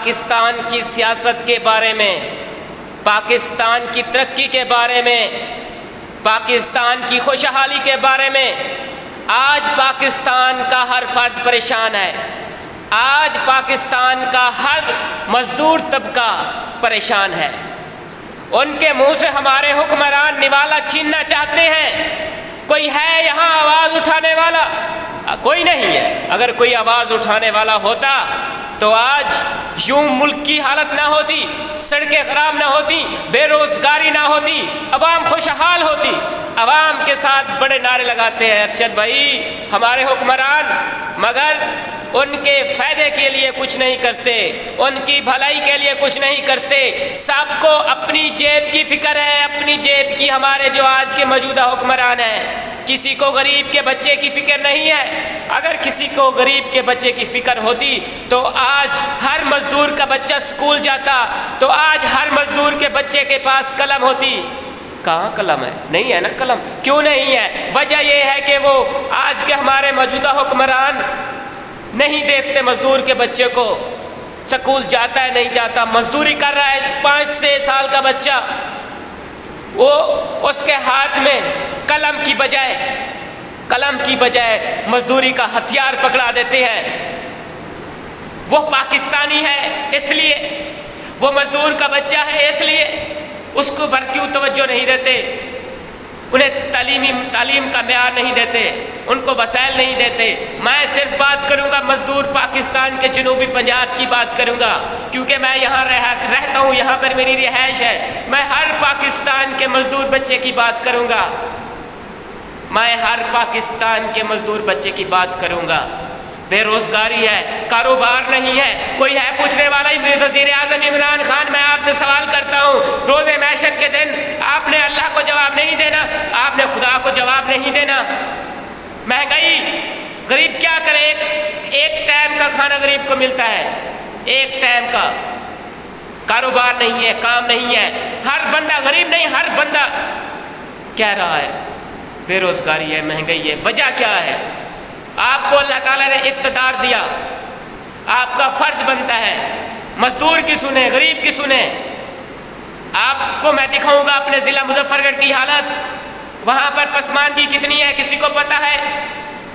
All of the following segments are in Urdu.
پاکستان کی سیاست کے بارے میں، پاکستان کی ترقی کے بارے میں، پاکستان کی خوشحالی کے بارے میں آج پاکستان کا ہر فرد پریشان ہے۔ آج پاکستان کا ہر مزدور طبقہ پریشان ہے۔ ان کے منہ سے ہمارے حکمران نوالا چھیننا چاہتے ہیں۔ کوئی ہے یہاں آواز اٹھانے والا؟ کوئی نہیں ہے۔ اگر کوئی آواز اٹھانے والا ہوتا تو آج یوں ملک کی حالت نہ ہوتی، سڑکیں خراب نہ ہوتی، بے روزگاری نہ ہوتی، عوام خوشحال ہوتی۔ عوام کے ساتھ بڑے نعرے لگاتے ہیں ارشد بھائی ہمارے حکمران، مگر ان کے فائدے کے لیے کچھ نہیں کرتے، ان کی بھلائی کے لیے کچھ نہیں کرتے۔ سب کو اپنی جیب کی فکر ہے، اپنی جیب کی۔ ہمارے جو آج کے موجودہ حکمران ہیں، کسی کو غریب کے بچے کی فکر نہیں ہے۔ اگر کسی کو غریب کے بچے کی فکر ہوتی تو آج ہر مزدور کا بچہ سکول جاتا، تو آج ہر مزدور کے بچے کے پاس قلم ہوتی۔ کہاں قلم ہے؟ نہیں ہے نا قلم۔ کیوں نہیں ہے؟ وجہ یہ ہے کہ وہ آج کے ہمارے موجودہ حکمران نہیں دیکھتے مزدور کے بچے کو، سکول جاتا ہے نہیں جاتا، مزدوری کر رہا ہے 5-6 سال کا بچہ، وہ اس کے ہاتھ میں قلم کی بجائے مزدوری کا ہتھیار پکڑا دیتے ہیں۔ وہ پاکستانی ہے اس لیے، وہ مزدور کا بچہ ہے اس لیے اس کو پر کیوں توجہ نہیں دیتے؟ انہیں تعلیم کا معیار نہیں دیتے، ان کو وسائل نہیں دیتے۔ میں صرف بات کروں گا مزدور پاکستان کے جنوبی پنجاب کی بات کروں گا، کیونکہ میں یہاں رہتا ہوں، یہاں پر میری رہائش ہے۔ میں ہر پاکستان کے مزدور بچے کی بات کروں گا، میں ہر پاکستان کے مزدور بچے کی بات کروں گا۔ بے روزگاری ہے، کاروبار نہیں ہے، کوئی ہے پوچھنے والا ہی؟ وزیر اعظم عمران خان، میں آپ سے سوال کرتا ہوں، روز محشر کے دن آپ نے اللہ کو جواب نہیں دینا، آپ نے خدا کو جواب نہیں دینا۔ مہنگائی، غریب کیا کرے؟ ایک ٹائم کا کھانا غریب کو ملتا ہے، ایک ٹائم کا۔ کاروبار نہیں ہے، کام نہیں ہے، ہر بندہ غریب نہیں، ہر بندہ کہہ رہا ہے بے روزگاری ہے، مہنگائی ہے۔ وجہ کیا ہے؟ آپ کو اللہ تعالیٰ نے اقتدار دیا، آپ کا فرض بنتا ہے مزدور کی سنیں، غریب کی سنیں۔ آپ کو میں دکھاؤں گا اپنے ضلع مظفر گڑھ کی حالت، وہاں پر پسماندگی کتنی ہے کسی کو پتہ ہے؟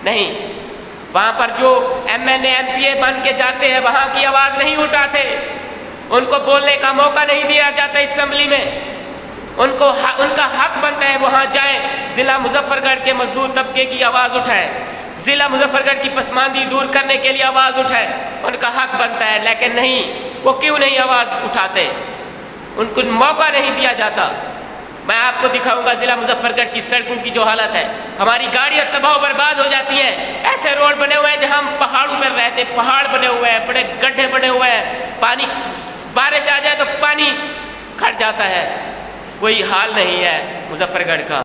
نہیں۔ وہاں پر جو MNA MPA بن کے جاتے ہیں وہاں کی آواز نہیں اٹھاتے، ان کو بولنے کا موقع نہیں دیا جاتا اسمبلی میں۔ ان کا حق بنتا ہے وہاں جائیں، ضلع مظفر گڑھ کے مزدور طبقے کی آواز اٹھائیں، ضلع مظفر گڑھ کی پسماندگی دور کرنے کے لیے آواز اٹھائیں، ان کا حق بنتا ہے۔ لیکن نہیں، وہ کیوں نہیں آواز اٹھاتے؟ ان کو موقع نہیں دیا جاتا۔ میں آپ کو دکھاؤں گا ضلع مظفر گڑھ کی سڑکوں کی جو حالت ہے، ہماری گاڑیاں تباہ و برباد ہو جاتی ہیں۔ ایسے روڈ بنے ہوئے ہیں جہاں ہم پہاڑوں پر رہتے، پہاڑ بنے ہوئے ہیں، بڑے گڈھے بنے ہوئے ہیں، پانی بارش آ جائے تو پانی کھٹ جاتا ہے۔ کوئی حال نہیں ہے مظفر گڑھ کا۔